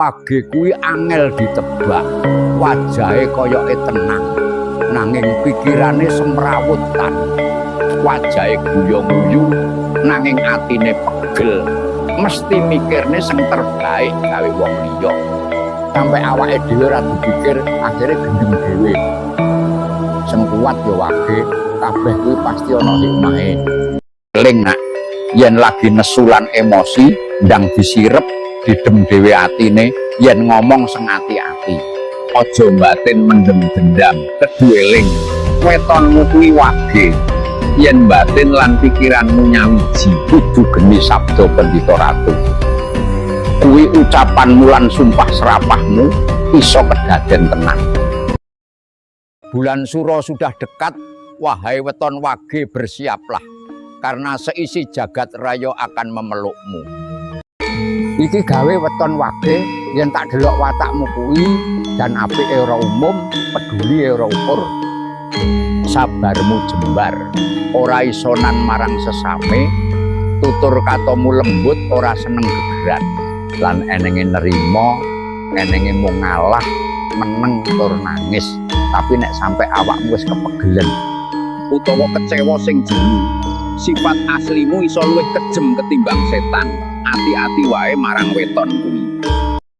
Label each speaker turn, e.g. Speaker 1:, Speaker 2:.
Speaker 1: Wage kuwi angel ditebak, wajahe koyoke tenang, nanging pikirane semrawutan. Wajahe guyu-guyu, nanging atine pegel, mesti mikirne sing terbaik gawe wong liya. Sampai awake dhewe ora dipikir, akhire gendeng dhewe. Sing kuat ya Wage, kabeh kuwi pasti ana hikmahe. Eling nak, yen lagi nesulan emosi, ndang disirep didem dhewe atine, yen ngomong sing ati-ati. Aja batin mendem dendam, kedu eling wetonmu kuwi Wage. Yen batin lan pikiranmu nyawiji, kudu geni sabda Pendhita Ratu. Kuwi ucapanmu lan sumpah serapahmu iso kedaden tenan. Bulan Suro sudah dekat, wahai weton Wage, bersiaplah, karena seisi jagat raya akan memelukmu. Iki gawe weton Wage, yen tak delok watakmu kuwi dan apike ora umum, peduli ora ukur. Sabarmu jembar, ora isonan marang sesame, tutur katamu lembut, ora seneng gegeran, lan enenge nerima, enenge mung ngalah, meneng tur nangis. Tapi nek sampai awakmu wis kepegelen utawa kecewa sing jenu, sifat aslimu iso luwih kejem ketimbang setan. Ati-ati wae marang weton kuwi.